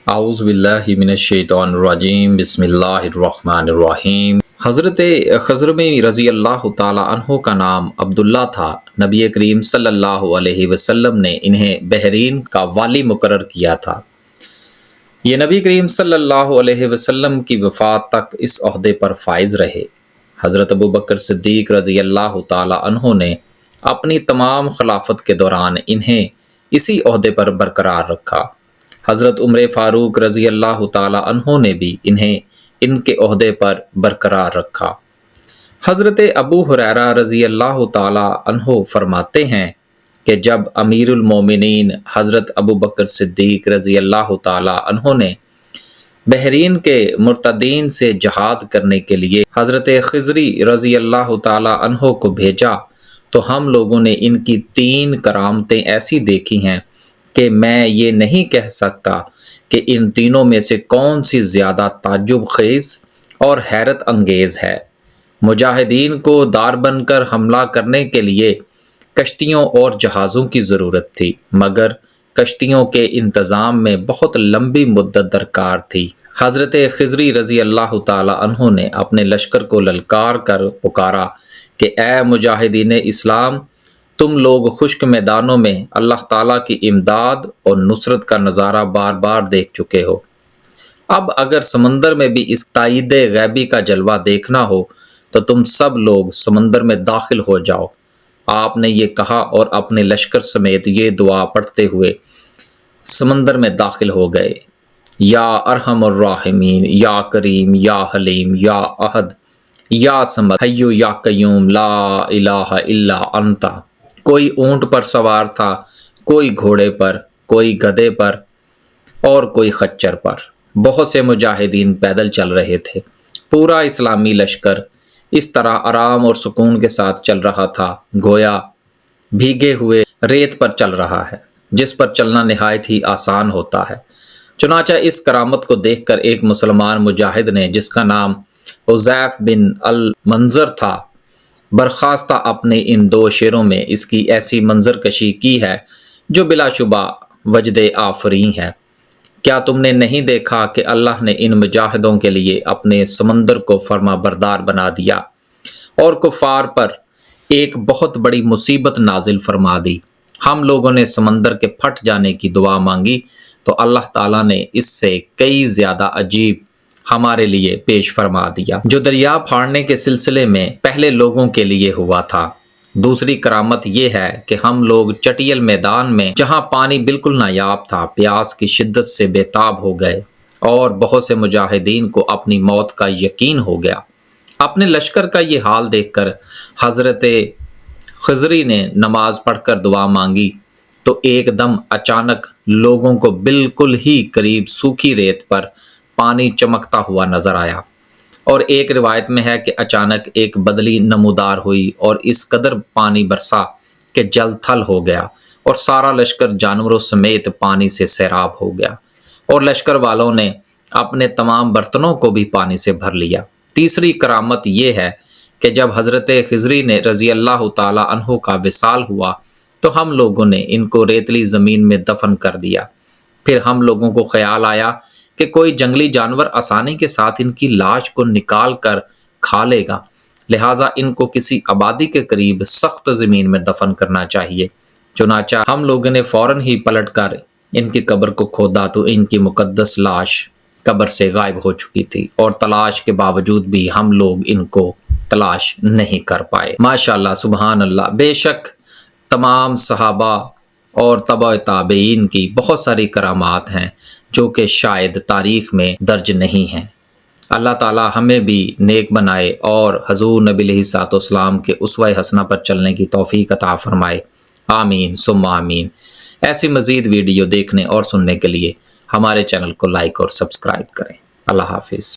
اعوذ باللہ من الشیطان الرجیم بسم اللہ الرحمن الرحیم۔ حضرت خضرمی رضی اللہ تعالی عنہ کا نام عبداللہ تھا۔ نبی کریم صلی اللہ علیہ وسلم نے انہیں بحرین کا والی مقرر کیا تھا۔ یہ نبی کریم صلی اللہ علیہ وسلم کی وفات تک اس عہدے پر فائز رہے۔ حضرت ابوبکر صدیق رضی اللہ تعالی عنہ نے اپنی تمام خلافت کے دوران انہیں اسی عہدے پر برقرار رکھا۔ حضرت عمر فاروق رضی اللہ تعالی عنہ نے بھی انہیں ان کے عہدے پر برقرار رکھا۔ حضرت ابو ہریرہ رضی اللہ تعالی عنہ فرماتے ہیں کہ جب امیر المومنین حضرت ابوبکر صدیق رضی اللہ تعالی عنہ نے بحرین کے مرتدین سے جہاد کرنے کے لیے حضرت خضری رضی اللہ تعالی عنہ کو بھیجا تو ہم لوگوں نے ان کی 3 کرامتیں ایسی دیکھی ہیں کہ میں یہ نہیں کہہ سکتا کہ ان تینوں میں سے کون سی زیادہ تعجب خیز اور حیرت انگیز ہے۔ مجاہدین کو دار بن کر حملہ کرنے کے لیے کشتیوں اور جہازوں کی ضرورت تھی، مگر کشتیوں کے انتظام میں بہت لمبی مدت درکار تھی۔ حضرت خضری رضی اللہ تعالی عنہ نے اپنے لشکر کو للکار کر پکارا کہ اے مجاہدین اسلام، تم لوگ خشک میدانوں میں اللہ تعالیٰ کی امداد اور نصرت کا نظارہ بار بار دیکھ چکے ہو، اب اگر سمندر میں بھی اس تائید غیبی کا جلوہ دیکھنا ہو تو تم سب لوگ سمندر میں داخل ہو جاؤ۔ آپ نے یہ کہا اور اپنے لشکر سمیت یہ دعا پڑھتے ہوئے سمندر میں داخل ہو گئے۔ یا ارحم الراحمین، یا کریم، یا حلیم، یا احد، یا صمد، حی یا قیوم، لا الہ الا انت۔ کوئی اونٹ پر سوار تھا، کوئی گھوڑے پر، کوئی گدھے پر اور کوئی خچر پر۔ بہت سے مجاہدین پیدل چل رہے تھے۔ پورا اسلامی لشکر اس طرح آرام اور سکون کے ساتھ چل رہا تھا گویا بھیگے ہوئے ریت پر چل رہا ہے، جس پر چلنا نہایت ہی آسان ہوتا ہے۔ چنانچہ اس کرامت کو دیکھ کر ایک مسلمان مجاہد نے، جس کا نام عزیف بن المنذر تھا، برخاستہ اپنے ان 2 شعروں میں اس کی ایسی منظر کشی کی ہے جو بلا شبہ وجد آفریں ہے۔ کیا تم نے نہیں دیکھا کہ اللہ نے ان مجاہدوں کے لیے اپنے سمندر کو فرما بردار بنا دیا اور کفار پر ایک بہت بڑی مصیبت نازل فرما دی۔ ہم لوگوں نے سمندر کے پھٹ جانے کی دعا مانگی تو اللہ تعالیٰ نے اس سے کئی زیادہ عجیب ہمارے لیے پیش فرما دیا، جو دریا پھاڑنے کے سلسلے میں پہلے لوگوں کے لیے ہوا تھا۔ دوسری کرامت یہ ہے کہ ہم لوگ چٹیل میدان میں، جہاں پانی بالکل نایاب تھا، پیاس کی شدت سے بے تاب ہو گئے اور بہت سے مجاہدین کو اپنی موت کا یقین ہو گیا۔ اپنے لشکر کا یہ حال دیکھ کر حضرت خضری نے نماز پڑھ کر دعا مانگی تو ایک دم اچانک لوگوں کو بالکل ہی قریب سوکھی ریت پر پانی چمکتا ہوا نظر آیا، اور ایک روایت میں ہے کہ اچانک ایک بدلی نمودار ہوئی اور اس قدر پانی برسا کہ جل تھل ہو گیا اور سارا لشکر جانوروں سمیت پانی سے سیراب ہو گیا، اور لشکر والوں نے اپنے تمام برتنوں کو بھی پانی سے بھر لیا۔ تیسری کرامت یہ ہے کہ جب حضرت خضری نے رضی اللہ تعالی عنہ کا وصال ہوا تو ہم لوگوں نے ان کو ریتلی زمین میں دفن کر دیا۔ پھر ہم لوگوں کو خیال آیا کہ کوئی جنگلی جانور آسانی کے ساتھ ان کی لاش کو نکال کر کھا لے گا، لہٰذا ان کو کسی آبادی کے قریب سخت زمین میں دفن کرنا چاہیے۔ چنانچہ ہم لوگوں نے فوراً ہی پلٹ کر ان کی قبر کو کھودا تو ان کی مقدس لاش قبر سے غائب ہو چکی تھی، اور تلاش کے باوجود بھی ہم لوگ ان کو تلاش نہیں کر پائے۔ ماشاءاللہ، سبحان اللہ۔ بے شک تمام صحابہ اور تبع تابعین کی بہت ساری کرامات ہیں جو کہ شاید تاریخ میں درج نہیں ہیں۔ اللہ تعالی ہمیں بھی نیک بنائے اور حضور نبی علیہ الصلوۃ والسلام کے اسوہ حسنہ پر چلنے کی توفیق عطا فرمائے، آمین ثم آمین۔ ایسی مزید ویڈیو دیکھنے اور سننے کے لیے ہمارے چینل کو لائک اور سبسکرائب کریں۔ اللہ حافظ۔